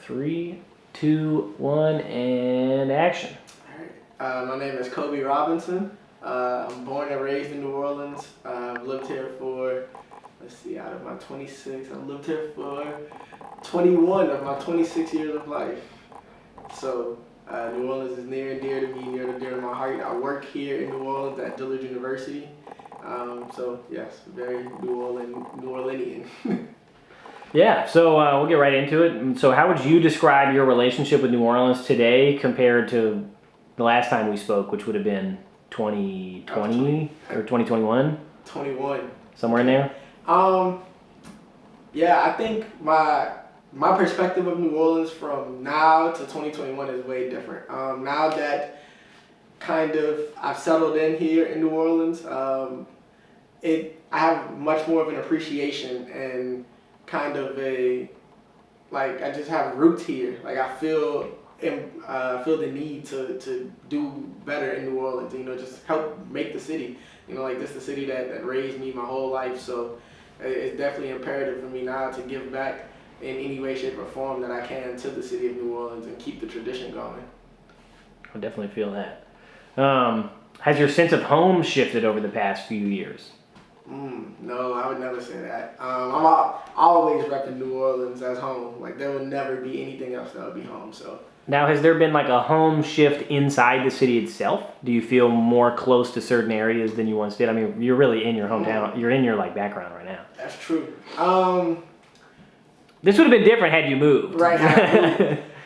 3, 2, 1, and action. All right. My name is Kobe Robinson. I'm born and raised in New Orleans. I've lived here for, out of my 26, I've lived here for 21 of my 26 years of life. So New Orleans is near and dear to me, near and dear to my heart. I work here in New Orleans at Dillard University. So yes, very New Orleanian. Yeah, so we'll get right into it. So how would you describe your relationship with New Orleans today compared to the last time we spoke, which would have been 2020 or 2021? 21. Somewhere in there? Yeah, I think my perspective of New Orleans from now to 2021 is way different. Now that kind of I've settled in here in New Orleans, I have much more of an appreciation and kind of I just have roots here. Like I feel the need to do better in New Orleans. Just help make the city. Like this is the city that raised me my whole life. So it's definitely imperative for me now to give back in any way, shape, or form that I can to the city of New Orleans and keep the tradition going. I definitely feel that. Has your sense of home shifted over the past few years? No, I would never say that. I'm always repping New Orleans as home. Like there will never be anything else that would be home. So now, has there been like a home shift inside the city itself? Do you feel more close to certain areas than you once did? I mean, you're really in your hometown. You're in your background right now. That's true. This would have been different had you moved. Right.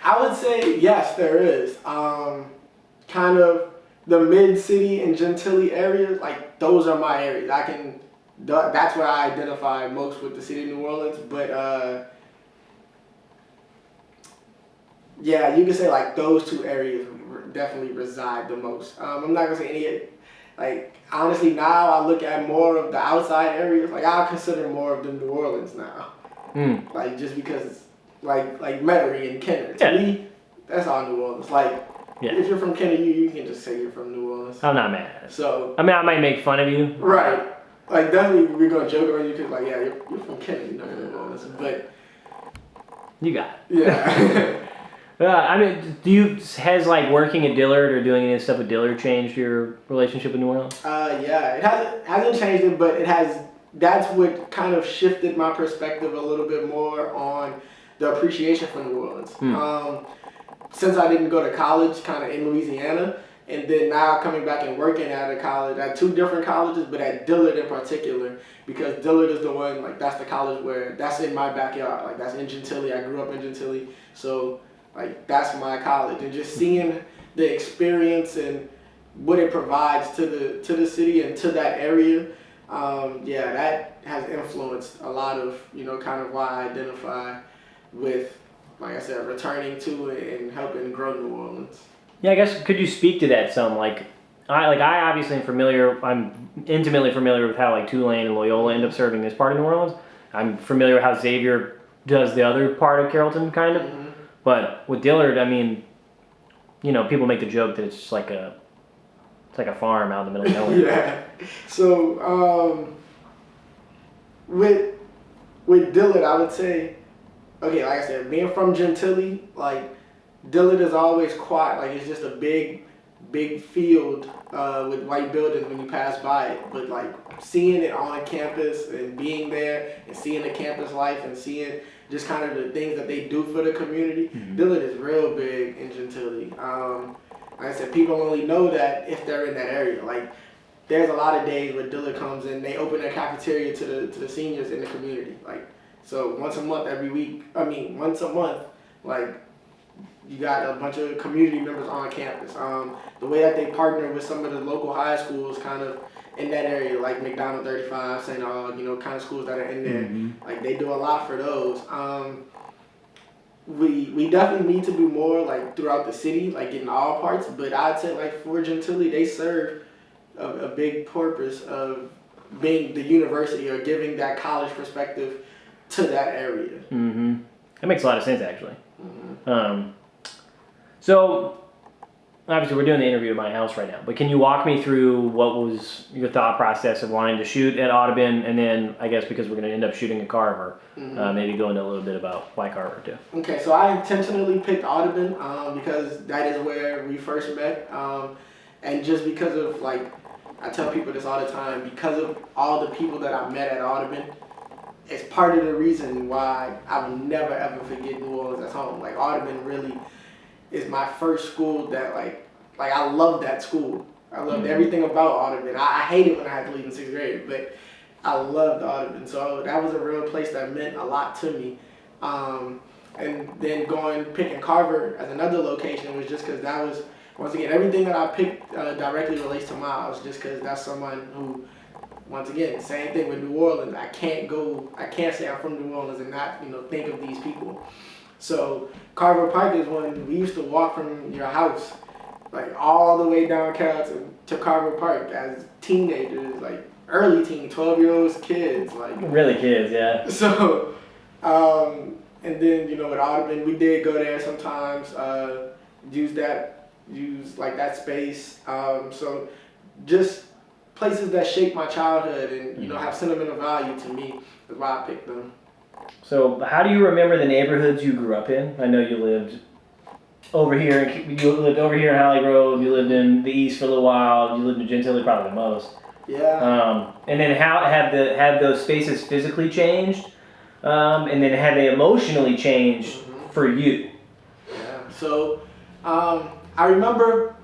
I would say yes, there is. Kind of the mid-city and Gentilly areas, like those are my areas. That's where I identify most with the city of New Orleans. But yeah, you can say like those two areas definitely reside the most. I'm not gonna say any. Like honestly, now I look at more of the outside areas. Like I consider more of the New Orleans now. Like just because, like Metairie and Kenner. To me, that's all New Orleans. If you're from Kenner, you can just say you're from New Orleans. I'm not mad. So I mean, I might make fun of you. Right. Like definitely, we're gonna joke around you because, like, yeah, you're from Kenner, you're not from New Orleans, but you got it. Yeah. I mean, has like working at Dillard or doing any stuff with Dillard changed your relationship with New Orleans? Yeah, it hasn't changed it, but it has. That's what kind of shifted my perspective a little bit more on the appreciation for New Orleans. Since I didn't go to college, kind of in Louisiana, and then now coming back and working at a college, at two different colleges, but at Dillard in particular, because Dillard is the one, like that's the college where, that's in my backyard, like that's in Gentilly. I grew up in Gentilly, so like that's my college, and just seeing the experience and what it provides to the city and to that area, yeah, that has influenced a lot of kind of why I identify with, like I said, returning to it and helping grow New Orleans. Yeah, I guess could you speak to that some? I obviously am familiar. I'm intimately familiar with how like Tulane and Loyola end up serving this part of New Orleans. I'm familiar with how Xavier does the other part of Carrollton, kind of. Mm-hmm. But with Dillard, I mean, people make the joke that it's just like a farm out in the middle of nowhere. Yeah. So with Dillard, I would say, okay, like I said, being from Gentilly, like Dillard is always quiet. Like it's just a big field with white buildings when you pass by it. But like seeing it on campus and being there and seeing the campus life and seeing just kind of the things that they do for the community, Dillard is real big in Gentilly. Like I said, people only know that if they're in that area. Like there's a lot of days where Dillard comes in, they open their cafeteria to the seniors in the community. Like so once a month, like you got a bunch of community members on campus. The way that they partner with some of the local high schools kind of in that area, like McDonald 35, St. Aug, kind of schools that are in there, like they do a lot for those. We definitely need to do more like throughout the city, like in all parts, but I'd say like for Gentilly, they serve a big purpose of being the university or giving that college perspective to that area. That makes a lot of sense, actually. So obviously we're doing the interview at my house right now, but can you walk me through what was your thought process of wanting to shoot at Audubon, and then I guess because we're going to end up shooting at Carver, maybe go into a little bit about why Carver too. Okay, so I intentionally picked Audubon because that is where we first met, and just because of like, I tell people this all the time, because of all the people that I met at Audubon, it's part of the reason why I will never ever forget New Orleans as home. Like Audubon really is my first school that like I love that school. I loved everything about Audubon. I hated when I had to leave in 6th grade, but I loved Audubon. So that was a real place that meant a lot to me. And then picking Carver as another location was just because that was, once again, everything that I picked directly relates to Miles, just because that's someone who, once again, same thing with New Orleans. I can't say I'm from New Orleans and not, think of these people. So Carver Park is when we used to walk from your house, like all the way down Carrollton to Carver Park as teenagers, like early teen, 12-year-olds, kids, like. Really kids, yeah. So, and then, with Audubon, we did go there sometimes, use like that space. So just places that shaped my childhood and, have sentimental value to me is why I picked them. So how do you remember the neighborhoods you grew up in? I know you lived over here in Holly Grove, you lived in the East for a little while, you lived in Gentilly probably the most. Yeah. And then how have those spaces physically changed? And then have they emotionally changed for you? Yeah. So I remember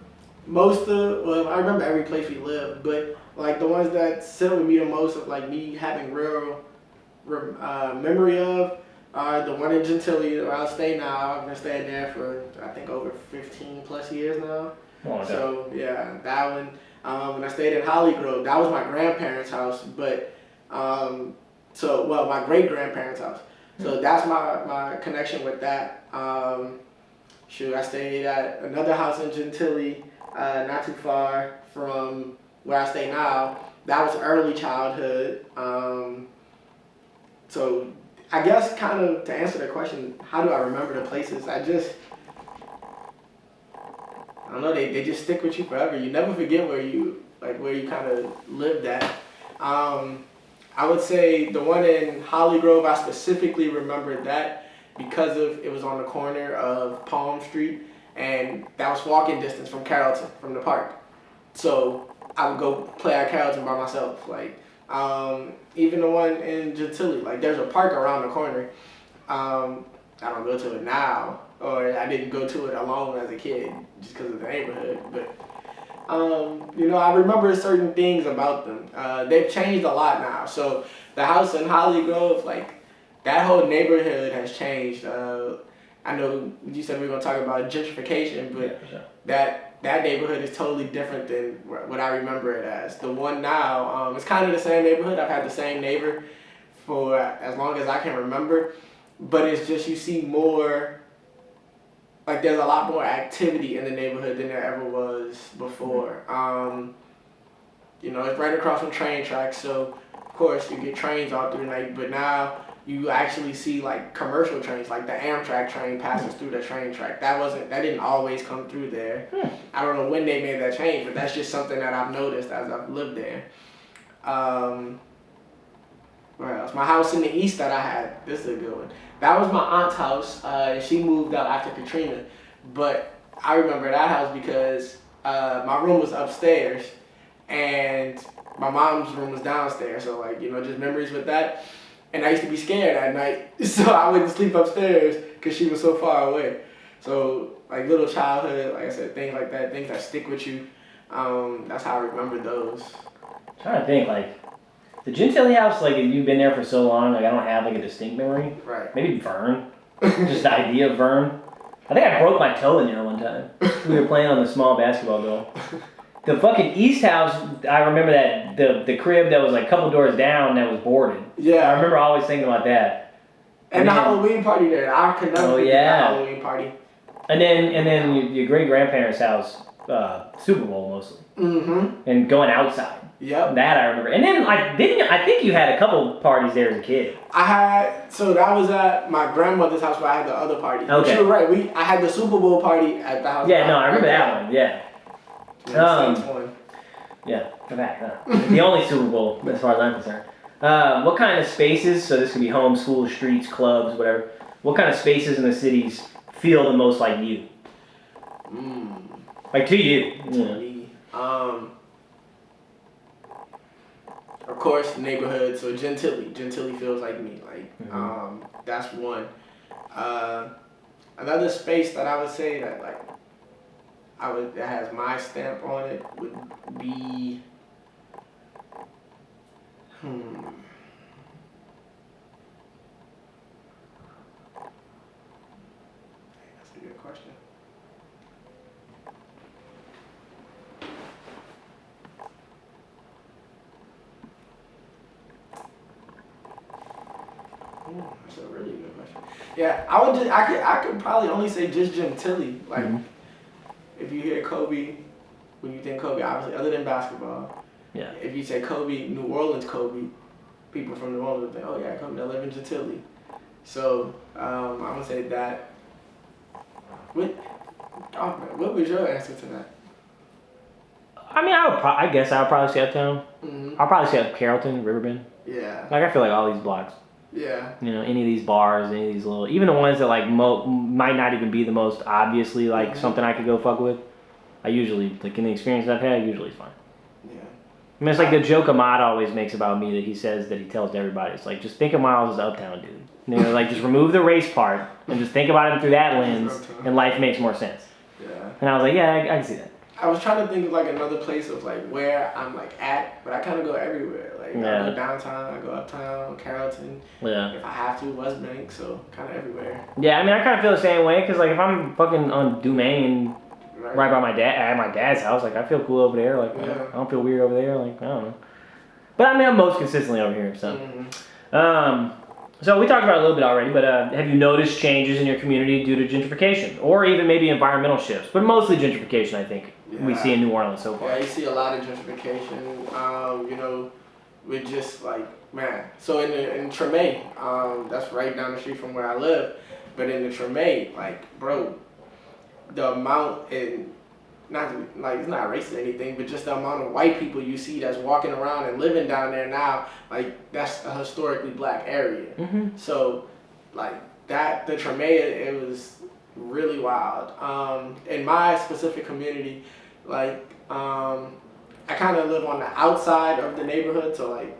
I remember every place we lived, but like the ones that sit with me the most of like me having real memory of are the one in Gentilly where I stay now. I've been staying there for I think over 15 plus years now. Oh, so yeah, that one. When I stayed in Holly Grove, that was my grandparents' house, but my great grandparents' house. So that's my connection with that. I stayed at another house in Gentilly, not too far from where I stay now. That was early childhood. So I guess kind of to answer the question, how do I remember the places? I don't know, they just stick with you forever. You never forget where you kind of lived at. I would say the one in Holly Grove, I specifically remember that because it was on the corner of Palm Street, and that was walking distance from Carrollton, from the park. So I would go play at Carrollton by myself. Like, even the one in Gentilly, like there's a park around the corner. I don't go to it now, or I didn't go to it alone as a kid just because of the neighborhood. But I remember certain things about them. They've changed a lot now. So the house in Holly Grove, like that whole neighborhood has changed. I know you said we were gonna talk about gentrification, but yeah, sure. that neighborhood is totally different than what I remember it as. The one now, it's kind of the same neighborhood. I've had the same neighbor for as long as I can remember, but it's just you see more. Like there's a lot more activity in the neighborhood than there ever was before. It's right across from train tracks, so of course you get trains all through the night. But now you actually see like commercial trains, like the Amtrak train passes through the train track. That didn't always come through there. I don't know when they made that change, but that's just something that I've noticed as I've lived there. Where else? My house in the East that I had. This is a good one. That was my aunt's house. She moved out after Katrina, but I remember that house because my room was upstairs and my mom's room was downstairs. So just memories with that. And I used to be scared at night, so I wouldn't sleep upstairs because she was so far away. So like little childhood, like I said, things like that, things that stick with you. That's how I remember those. I'm trying to think, like the Gentilly house, like if you've been there for so long, like I don't have like a distinct memory. Right. Maybe Vern. Just the idea of Vern. I think I broke my toe in there one time. We were playing on the small basketball goal. The fucking East house, I remember that the crib that was like a couple doors down that was boarded. Yeah. I remember always thinking about that. And the Halloween party there. I could never forget the Halloween party. And then your great grandparents' house. Super Bowl mostly, Mm-hmm. and going outside. Yep. That I remember. And then I think you had a couple parties there as a kid. So that was at my grandmother's house where I had the other party. But Okay. you were right. I had the Super Bowl party at the house. Yeah, no, I remember that one. Yeah. The Saints won. Yeah, go back. The only Super Bowl, as far as I'm concerned. What kind of spaces, so this could be home, schools, streets, clubs, whatever. What kind of spaces in the cities feel the most like you? Like to you. Me. Of course, neighborhood. So Gentilly. Gentilly feels like me. Like, that's one. Another space that I would say that like that has my stamp on it would be. That's a good question. That's a really good question. Yeah, I could probably only say just Gentilly. Like, if you hear Kobe, when you think Kobe, obviously, other than basketball. Yeah. If you say Kobe, New Orleans Kobe, people from New Orleans would think, oh yeah, Kobe, they live in Gentilly. So, I'm gonna say that. What was your answer to that? I mean, I guess I would probably say Uptown. Mm-hmm. I'll probably say Carrollton, Riverbend. Yeah. Like, I feel like all these blocks. Yeah. You know, any of these bars, any of these little, even the ones that like might not even be the most obviously like something I could go fuck with. I usually, like in the experience I've had, usually it's fine. Yeah. I mean, it's like the joke Ahmad always makes about me that he says that he tells to everybody. It's like, just think of Miles as Uptown, dude. You know, like just remove the race part and just think about it through that lens, and life makes more sense. Yeah. And I was like, yeah, I can see that. I was trying to think of like another place of like where I'm like at, but I kind of go everywhere. Like I go downtown, I go uptown, Carrollton. Yeah. If I have to, West Bank, so kind of everywhere. Yeah, I mean, I kind of feel the same way because like if I'm fucking on Dumaine, right by at my dad's house, like I feel cool over there. Like I don't feel weird over there. Like I don't know. But I mean, I'm most consistently over here. So, so we talked about it a little bit already. But have you noticed changes in your community due to gentrification, or even maybe environmental shifts? But mostly gentrification, I think we see in New Orleans so far. Yeah, you see a lot of gentrification. You know, with just like So in Treme, that's right down the street from where I live. But in the Treme, like bro, the amount not like it's not racist or anything, but just the amount of white people you see that's walking around and living down there now, like that's a historically black area. So like that, the Treme, it was really wild. In my specific community, like I kind of live on the outside of the neighborhood, so like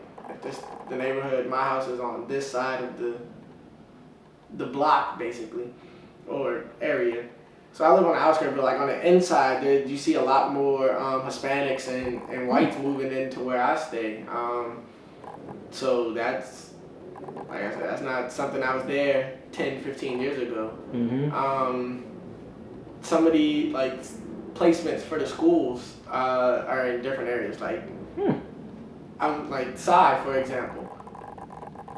the neighborhood, my house is on this side of the block basically, or area. So I live on the outskirts, but like on the inside, you see a lot more Hispanics and whites moving into where I stay. So that's, like I said, that's not something I was there 10, 15 years ago. Some of the like placements for the schools are in different areas. Like, like Psy, for example.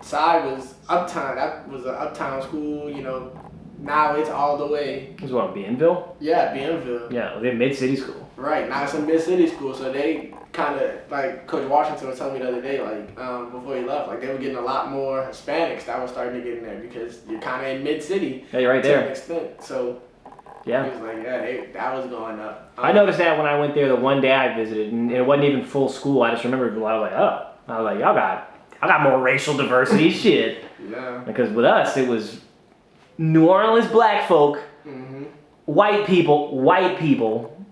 Psy was uptown. That was an uptown school, you know. Now it's all the way. It's what, Bienville? Yeah, Bienville. Yeah, they're mid-city school. Right, now it's a mid-city school, so they kind of, like Coach Washington was telling me the other day, like, before he left, like, they were getting a lot more Hispanics that were starting to get in there because you're kind of in mid-city. Yeah, you're right there. To an extent, so yeah. he was like, yeah, that was going up. I noticed that when I went there the one day I visited, and it wasn't even full school. I just remember I was like, oh. I was like, I got more racial diversity, shit. Yeah. Because with us, it was New Orleans black folk, white people,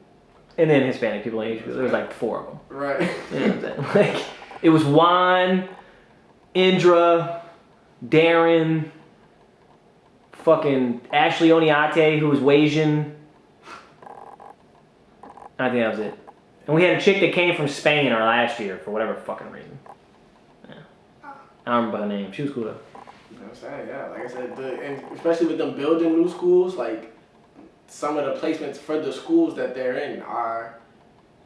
and then Hispanic people and Asian people. There was like 4 of them. Right. You know what I'm saying? Like, it was Juan, Indra, Darren, fucking Ashley Oniate, who was Wasian. I think that was it. And we had a chick that came from Spain our last year for whatever fucking reason. Yeah. I don't remember her name. She was cool though. You know what I'm saying? Yeah, like I said, and especially with them building new schools, like some of the placements for the schools that they're in are,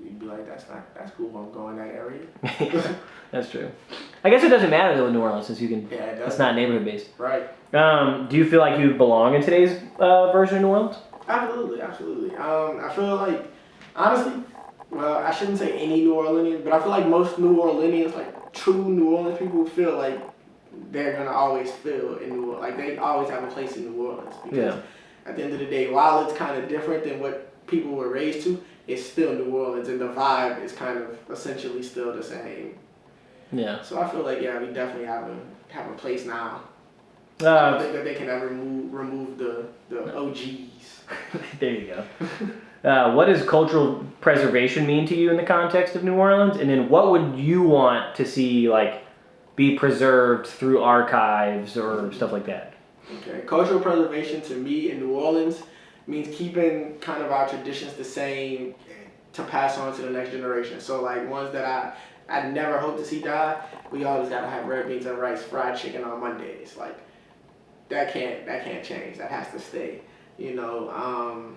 you'd be like, that's cool, won't go in that area. Yeah, that's true. I guess it doesn't matter though in New Orleans since you can. Yeah, it does. It's not neighborhood based. Right. Do you feel like you belong in today's version of New Orleans? Absolutely. I feel like Honestly, well, I shouldn't say any New Orleanian, but I feel like most New Orleanians, like true New Orleans people, feel like they're gonna always feel in New Orleans. Like they always have a place in New Orleans because Yeah. at the end of the day, while it's kind of different than what people were raised to, it's still New Orleans, and the vibe is kind of essentially still the same. Yeah. So I feel like yeah, we definitely have a place now. I don't Uh, think that they can ever remove the OGs. there you go. What does cultural preservation mean to you in the context of New Orleans? And then what would you want to see like be preserved through archives or stuff like that? Okay, cultural preservation to me in New Orleans means keeping kind of our traditions the same to pass on to the next generation. So like ones that I never hope to see die. We always gotta have red beans and rice, fried chicken on Mondays. Like that can't change. That has to stay. You know.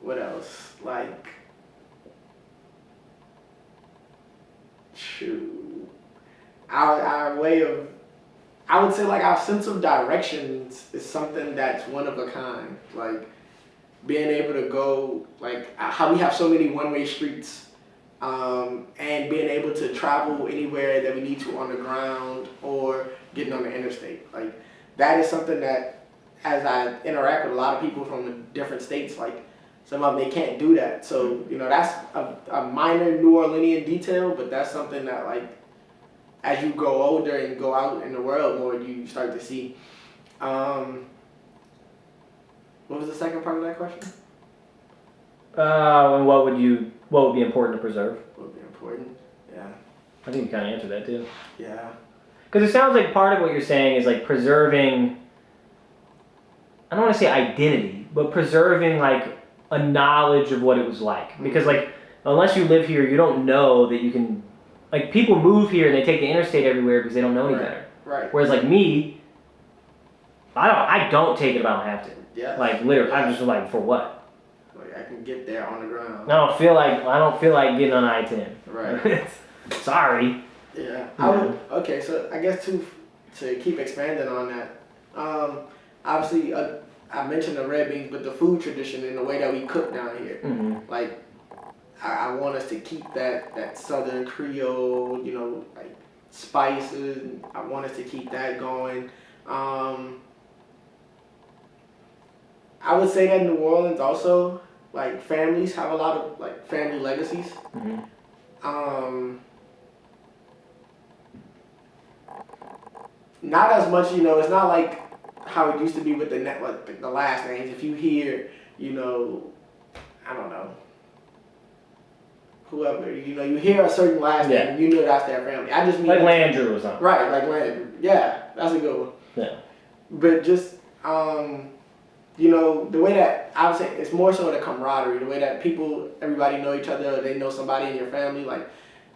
What else? Like, shoot, our way of, I would say like our sense of directions is something that's one of a kind. Like being able to go, like how we have so many one-way streets, and being able to travel anywhere that we need to on the ground or getting on the interstate. Like that is something that, as I interact with a lot of people from different states, like some of them they can't do that. So you know that's a minor New Orleanian detail, but that's something that like as you grow older and go out in the world more, you start to see. What was the second part of that question? And what would be important to preserve? What would be important? Yeah. I think you kind of answered that too. Yeah. Because it sounds like part of what you're saying is like preserving, I don't want to say identity, but preserving like a knowledge of what it was like. Because like, unless you live here, you don't know that you can, like people move here and they take the interstate everywhere because they don't know any better. Right. Whereas like me, I don't take it if I don't have to. Yeah. Like literally, I'm just like, for what? Like I can get there on the ground. I don't feel like getting on I-10. Right. Sorry. Yeah. I would. Okay. So I guess to keep expanding on that, obviously I mentioned the red beans, but the food tradition and the way that we cook down here, like I want us to keep that Southern Creole, you know, like spices. I want us to keep that going. I would say that in New Orleans also, like families have a lot of like family legacies. Not as much, you know. It's not like how it used to be with the last names. If you hear, you know, I don't know, whoever, you know, you hear a certain last name, and you know that's their family. I just mean like Landrew or something. Right, like Landrew. Yeah, that's a good one. Yeah. But just you know, the way that I would say it's more so the camaraderie, the way that everybody know each other, they know somebody in your family, like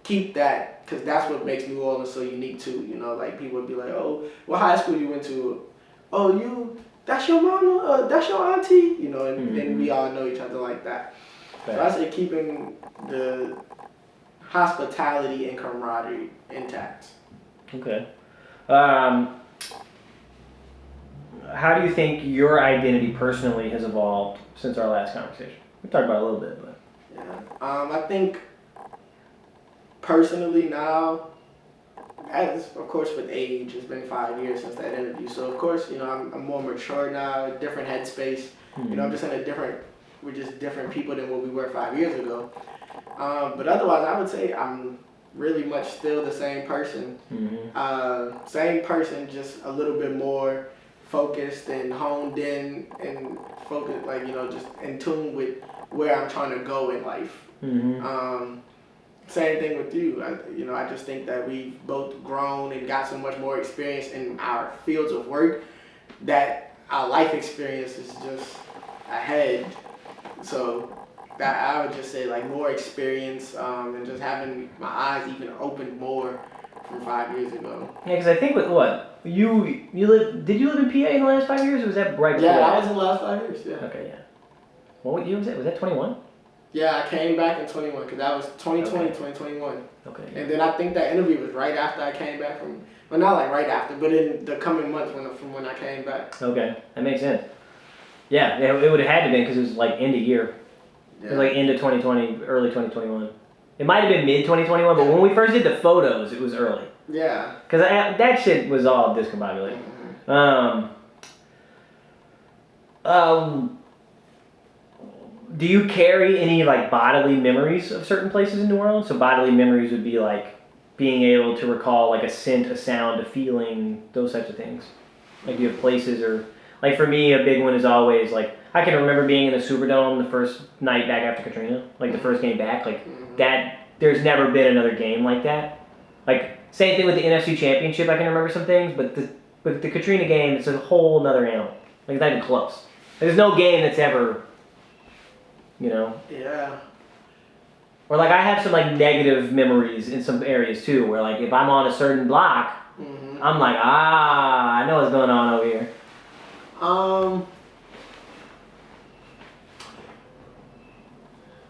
keep that, because that's what makes New Orleans so unique too. You know, like people would be like, oh, what high school you went to? Oh, that's your mama, that's your auntie, you know, and then we all know each other like that. Right. So I say keeping the hospitality and camaraderie intact. Okay. How do you think your identity personally has evolved since our last conversation? We talked about it a little bit, but. Yeah. I think personally now, as of course with age, it's been 5 years since that interview. So of course, you know, I'm more mature now, different headspace. You know, I'm just we're just different people than what we were 5 years ago. But otherwise, I would say I'm really much still the same person. Same person, just a little bit more focused and honed in and focused, like, you know, just in tune with where I'm trying to go in life. Same thing with you. I just think that we've both grown and got so much more experience in our fields of work that our life experience is just ahead. So that I would just say like more experience and just having my eyes even opened more from 5 years ago. Yeah, because I think with what? Did you live in PA in the last 5 years, or was that right before that? Yeah, I was in the last 5 years, yeah. Okay, yeah. What year was that? Was that 21? Yeah, I came back in 21, because that was 2020, 2021. Okay. And then I think that interview was right after I came back from, well, not like right after, but in the coming months from when I came back. Okay, that makes sense. Yeah, it would have had to be because it was like end of year. It was like end of 2020, early 2021. It might have been mid 2021, but when we first did the photos, it was early. Yeah. Because that shit was all discombobulated. Do you carry any like bodily memories of certain places in New Orleans? So bodily memories would be like being able to recall like a scent, a sound, a feeling, those types of things. Like do you have places or like for me a big one is always like I can remember being in the Superdome the first night back after Katrina, like the first game back, like that. There's never been another game like that. Like same thing with the NFC Championship. I can remember some things, but the Katrina game, it's a whole nother animal. Like it's not even close. There's no game that's ever, you know. Yeah. Or like I have some like negative memories in some areas too, where like if I'm on a certain block, I'm like I know what's going on over here.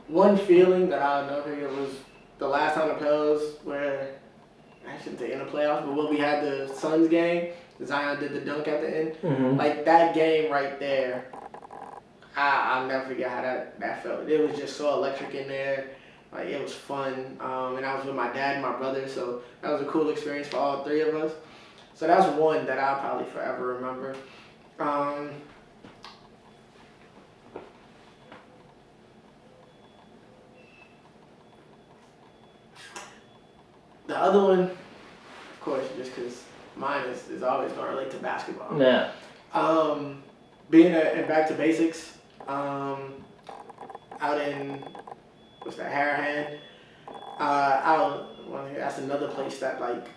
One feeling that I'll never forget was the last time the Pels were, I shouldn't say in the playoffs, but when we had the Suns game, Zion did the dunk at the end. Like that game right there, I'll never forget how that felt. It was just so electric in there. Like it was fun. And I was with my dad and my brother, so that was a cool experience for all three of us. So that's one that I'll probably forever remember. The other one, of course, just because mine is always going to relate to basketball. Yeah. Being in Back to Basics, out in, what's that, Harahan. That's another place that, like,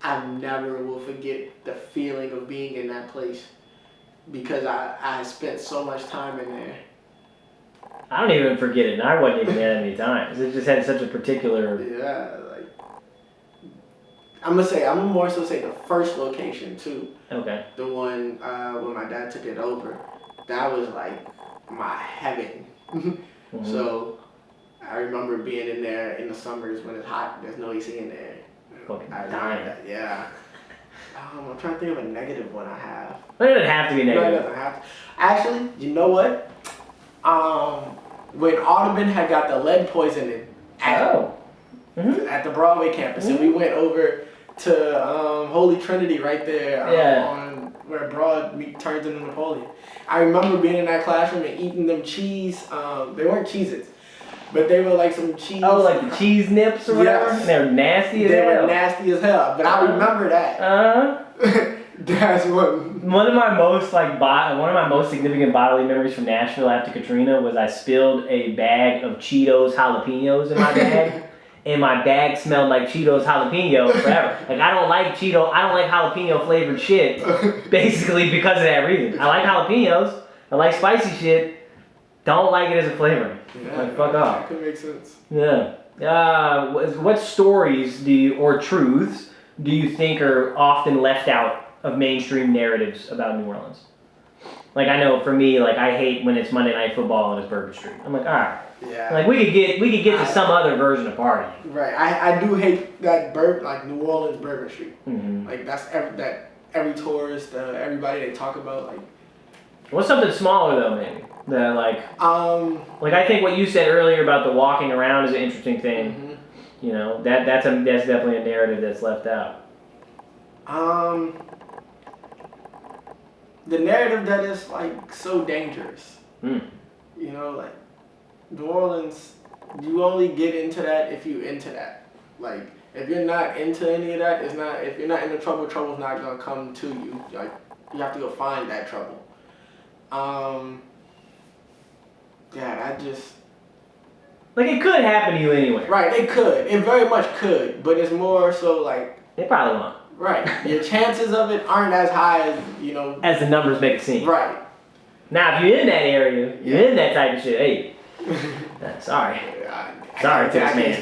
I never will forget the feeling of being in that place because I spent so much time in there. I don't even forget it, and I wasn't even there that many times. It just had such a particular. Yeah, like I'm gonna more so say the first location too. Okay. The one when my dad took it over, that was like my heaven. So I remember being in there in the summers when it's hot. There's no AC in there. Fucking I dying. that, yeah. I'm trying to think of a negative one I have. But it doesn't have to be No, it negative. doesn't have to. Actually, you know what? When Audubon had got the lead poisoning at the Broadway campus, and we went over to Holy Trinity right there on where Broad turns into Napoleon. I remember being in that classroom and eating them cheese. They weren't Cheez-Its, but they were like some cheese. Oh, like the cheese nips or whatever? Yes. They're nasty as hell. They were nasty as hell, but I remember that. That's what. One of my most significant bodily memories from Nashville after Katrina was I spilled a bag of Cheetos jalapenos in my bag, and my bag smelled like Cheetos jalapeno forever. Like I don't like jalapeno flavored shit, basically because of that reason. I like jalapenos, I like spicy shit, don't like it as a flavor. Yeah, like fuck off. That could make sense. Yeah. What stories or truths do you think are often left out of mainstream narratives about New Orleans? Like I know for me, like I hate when it's Monday Night Football and it's Burger Street. I'm like, all right. Yeah. Like we could get to some other version of partying. Right. I do hate that like New Orleans Burger Street. Mm-hmm. Like that's every tourist, everybody they talk about like. What's something smaller though, maybe that like I think what you said earlier about the walking around is an interesting thing. Mm-hmm. You know that's definitely a narrative that's left out. The narrative that is like so dangerous. Mm. You know, like New Orleans, you only get into that if you into that. Like if you're not into any of that, it's not. If you're not into trouble, trouble's not gonna come to you. Like you have to go find that trouble. Yeah, like it could happen to you anyway. Right, it could. It very much could, but it's more so like. It probably won't. Right. Your chances of it aren't as high as, you know. As the numbers make it seem. Right. Now, if you're in that area, you're in that type of shit, hey. Sorry. Sorry to this man.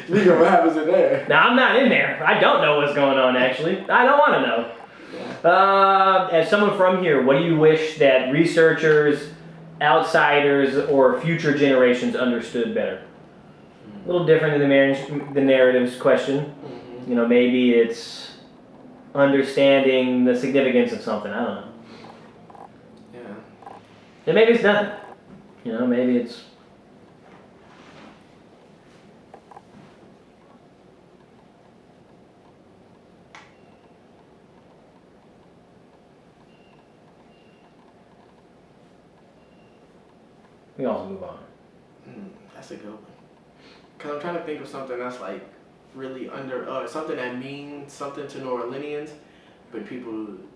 Speak of what happens in there. Now, I'm not in there. I don't know what's going on, actually. I don't want to know. Yeah. As someone from here, what do you wish that researchers, outsiders, or future generations understood better? A little different than the narratives question. Mm-hmm. You know, maybe it's understanding the significance of something. I don't know. Yeah. And maybe it's nothing. You know, maybe it's. We also move on. That's a good one. Cause I'm trying to think of something that's like really something that means something to New Orleanians, but people,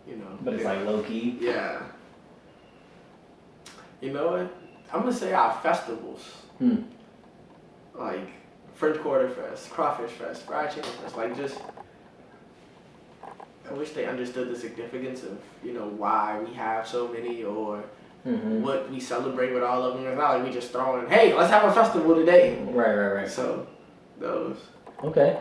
you know. But it's like low key. Yeah. You know what? I'm gonna say our festivals. Like French Quarter Fest, Crawfish Fest, Fried Chicken Fest. Like just, I wish they understood the significance of, you know, why we have so many or what we celebrate with all of them. It's not like we just throwing, hey, let's have a festival today. Right. So, those. Okay.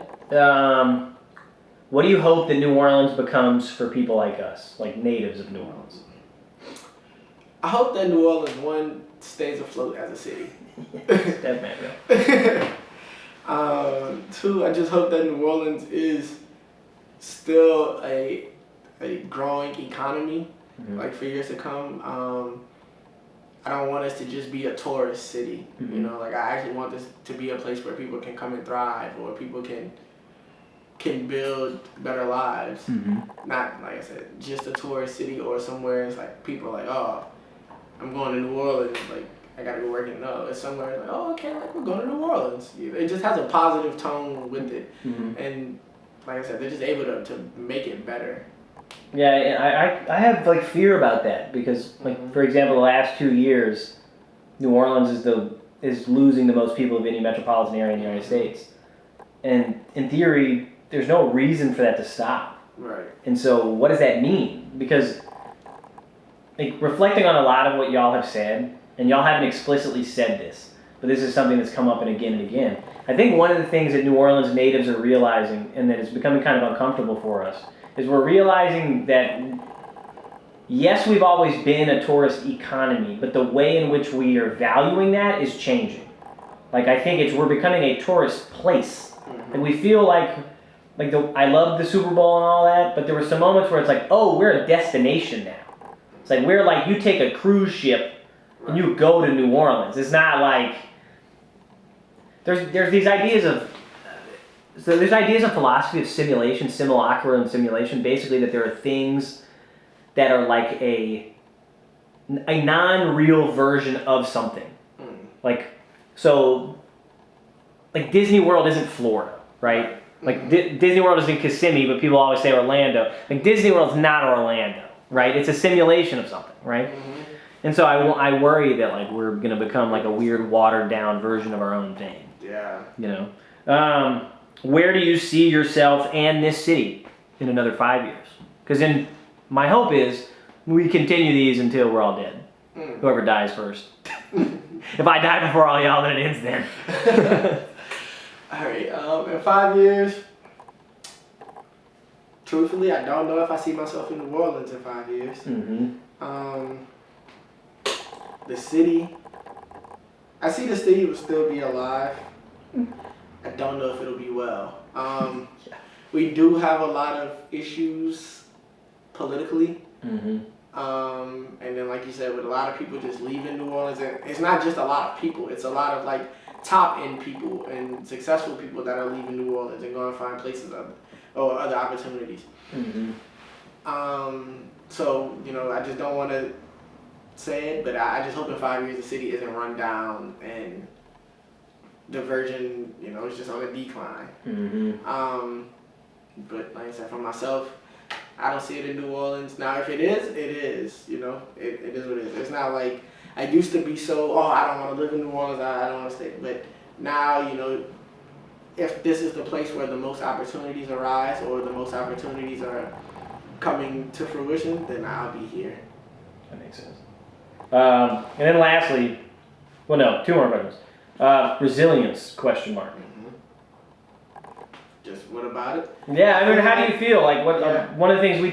What do you hope that New Orleans becomes for people like us, like natives of New Orleans? I hope that New Orleans, one, stays afloat as a city. Definitely. Two, I just hope that New Orleans is still a growing economy, like for years to come. I don't want us to just be a tourist city. You know, like I actually want this to be a place where people can come and thrive, or people can build better lives. Not, like I said, just a tourist city or somewhere it's like people are like, oh, I'm going to New Orleans, like I gotta go working. No, it's somewhere like, oh, okay, like we're going to New Orleans. It just has a positive tone with it, and like I said, they're just able to make it better. Yeah, I have like fear about that because, like, for example, the last 2 years, New Orleans is losing the most people of any metropolitan area in the United States, and in theory, there's no reason for that to stop. Right. And so, what does that mean? Because, like, reflecting on a lot of what y'all have said, and y'all haven't explicitly said this, but this is something that's come up and again. I think one of the things that New Orleans natives are realizing, and that is becoming kind of uncomfortable for us, is we're realizing that, yes, we've always been a tourist economy, but the way in which we are valuing that is changing. Like, I think we're becoming a tourist place. And we feel like I love the Super Bowl and all that, but there were some moments where it's like, oh, we're a destination now. It's like, we're like, you take a cruise ship and you go to New Orleans. It's not like, there's these ideas of, so there's ideas of philosophy of simulation, simulacra and simulation, basically that there are things that are like a non-real version of something. Like, so, like Disney World isn't Florida, right? Like Disney World is in Kissimmee, but people always say Orlando. Like Disney World's not Orlando, right? It's a simulation of something, right? And so I worry that like we're gonna become like a weird watered down version of our own thing. Yeah. You know, where do you see yourself and this city in another 5 years? Because my hope is we continue these until we're all dead. Whoever dies first. If I die before all y'all, then it ends then. All right. In 5 years, truthfully, I don't know if I see myself in New Orleans in 5 years. The city, I see the city will still be alive. I don't know if it'll be well. We do have a lot of issues politically. And then, like you said, with a lot of people just leaving New Orleans, and it's not just a lot of people, it's a lot of like top end people and successful people that are leaving New Orleans and going to find places or other opportunities. So, you know, I just don't want to say it, but I just hope in 5 years the city isn't run down and diverging, you know, it's just on a decline. But like I said, for myself, I don't see it in New Orleans. Now, if it is, it is, you know, it is what it is. It's not like I used to be so, I don't want to live in New Orleans, I don't want to stay. But now, you know, if this is the place where the most opportunities arise or the most opportunities are coming to fruition, then I'll be here. That makes sense. And then lastly, well, no, two more questions. Resilience, question mark. Just what about it? Yeah, I mean, how do you feel? Like, one of the things me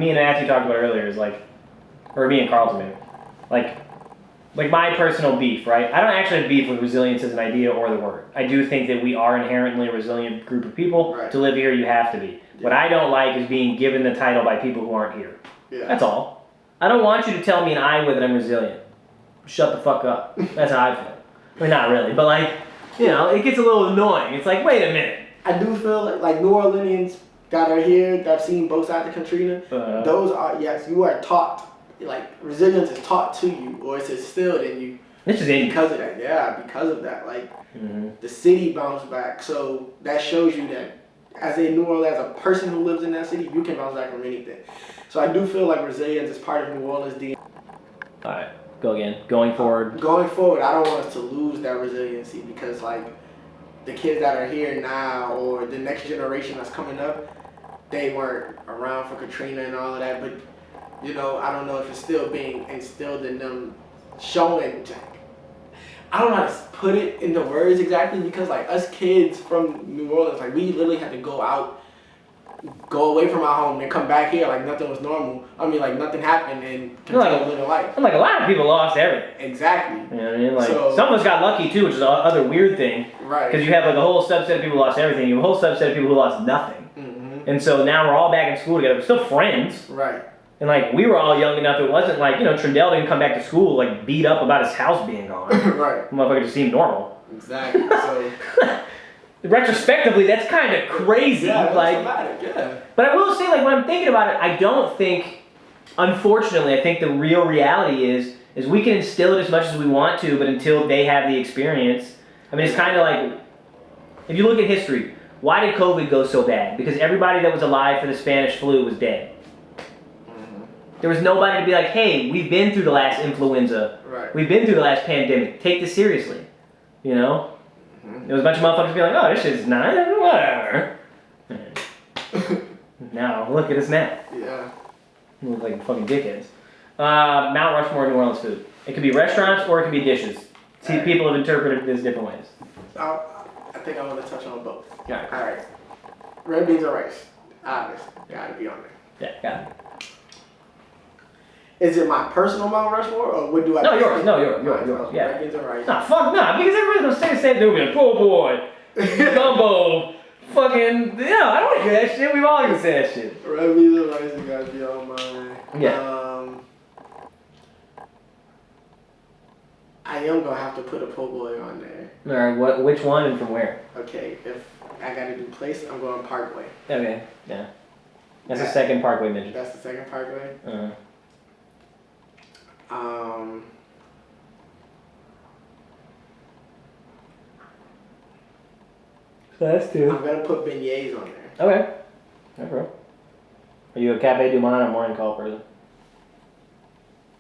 and Matthew talked about earlier is like, or me and Carlton maybe, like my personal beef, right? I don't actually have beef with resilience as an idea or the word. I do think that we are inherently a resilient group of people. Right. To live here, you have to be. Yeah. What I don't like is being given the title by people who aren't here. Yeah. That's all. I don't want you to tell me in Iowa that I'm resilient. shut the fuck up. That's how I feel. I mean, not really, but like, you know, it gets a little annoying. It's like, wait a minute. I do feel like New Orleanians that are here, that have seen both sides of Katrina, those are, yes, you are taught, like, resilience is taught to you, or it's instilled in you. This is in because of that, yeah, because of that. Like, the city bounced back, so that shows you that as a New Orleans, as a person who lives in that city, you can bounce back from anything. So I do feel like resilience is part of New Orleans' DNA. All right, go again. Going forward. Going forward, I don't want us to lose that resiliency because, like, the kids that are here now or the next generation that's coming up, they weren't around for Katrina and all of that, but, you know, I don't know if it's still being instilled in them, showing, I don't know how to put it into words exactly because, like, us kids from New Orleans, like, we literally had to go out, go away from our home and come back here like nothing was normal. I mean, like, nothing happened and continue living life. And like, a lot of people lost everything. Exactly. You know what I mean? Like, some of us got lucky too, which is the other weird thing. Right. Because you have like a whole subset of people who lost everything. You have a whole subset of people who lost nothing. And so now we're all back in school together. We're still friends. Right. And like, we were all young enough, it wasn't like, you know, Trindell didn't come back to school like beat up about his house being gone. Right. Motherfucker just seemed normal. Exactly. So retrospectively, that's kind of crazy. Yeah, like, yeah. But I will say, like, when I'm thinking about it, I don't think, unfortunately, I think the real reality is we can instill it as much as we want to, but until they have the experience, I mean, it's kind of like, if you look at history, why did COVID go so bad? Because everybody that was alive for the Spanish flu was dead. There was nobody to be like, hey, we've been through the last influenza. Right. We've been through the last pandemic. Take this seriously. You know? There was a bunch of motherfuckers being like, oh, this shit's nice, whatever. Now, look at us now. Yeah. We look like fucking dickheads. Mount Rushmore New Orleans food. It could be restaurants or it could be dishes. See, Right. people have interpreted this different ways. I think I want to touch on both. Yeah. All right. Red beans or rice? Obvious. Gotta be on there. Yeah, got it. Is it my personal Mount Rushmore, or what do I? No, yours. No, yours. Yeah. Red beans or rice? Nah, fuck nah, because everybody's gonna say the same thing. They'll be like, poor boy, gumbo, fucking, yeah, I don't wanna hear that shit. We've all gonna say that shit. Red beans or rice, it gotta be on mine. Yeah. I am gonna have to put a po' boy on there. Alright, which one and from where? Okay, if I gotta do place, I'm going Parkway. Okay, yeah. That's the second Parkway mention. That's the second Parkway. That's two. I'm gonna put beignets on there. Okay. Okay. Are you a Cafe Du Monde or morning call person?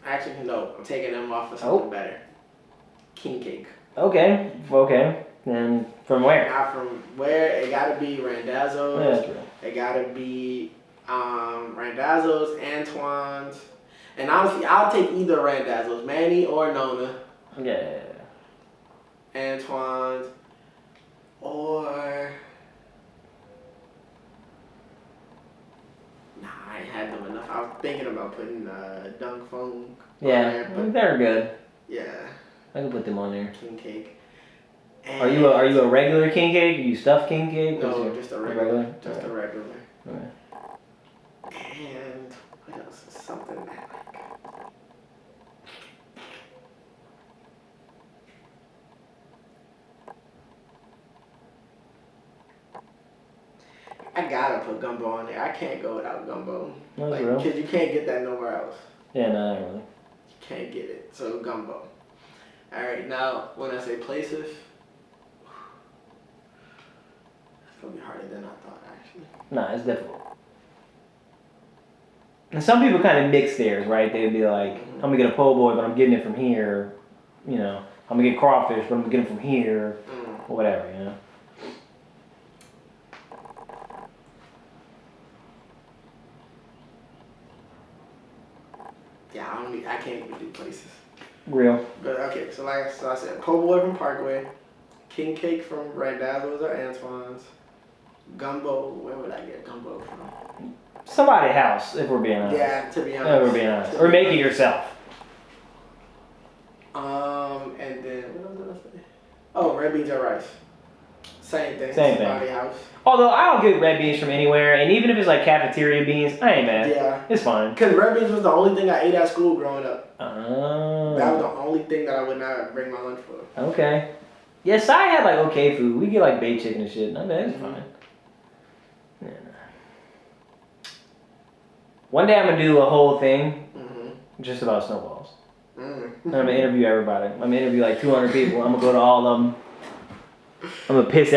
Actually, no. I'm taking them off for something better. King cake. Okay. Okay. And from where? Now from where? It gotta be Randazzo's. Yeah, that's true. It gotta be Randazzo's, Antoine's. And honestly, I'll take either Randazzo's, Manny or Nona. Yeah. Antoine's. Or... Nah, I ain't had them enough. I was thinking about putting Dunk Fong Yeah, on there, but they're good. yeah, I can put them on there. king cake. Are you a regular king cake? Are you stuffed king cake? No, just a regular. Just Okay. a regular. Okay. And what else? Something that like... I gotta put gumbo on there. I can't go without gumbo. That's Like, real. because you can't get that nowhere else. Yeah, no, not really. You can't get it. So gumbo. Alright, now when I say places, it's gonna be harder than I thought actually. Nah, it's difficult. And some people kind of mix theirs, right? They'd be like, I'm gonna get a po' boy, but I'm getting it from here. You know, I'm gonna get crawfish, but I'm gonna get it from here. Or whatever, you know. Yeah, I can't even do places. Real. But okay, so I said po' boy from Parkway, king cake from Randazzo's or Antoine's, gumbo. Where would I get gumbo from? Somebody's house, if we're being honest. Yeah, to be honest. If we're being honest. Or make it yourself. And then what else did I say? Oh, red beans or rice. Same thing. Same thing. Somebody's house. Although I'll get red beans from anywhere, and even if it's like cafeteria beans, I ain't mad. Yeah. It's fine. Because red beans was the only thing I ate at school growing up. Oh. That was the only thing that I would not bring my lunch for. Okay. Yes, I had like okay food. We get like baked chicken and shit. Not bad. It's fine. Yeah. One day I'm gonna do a whole thing just about snowballs. I'm gonna interview everybody. I'm gonna interview like 200 people. I'm gonna go to all of them. I'm gonna piss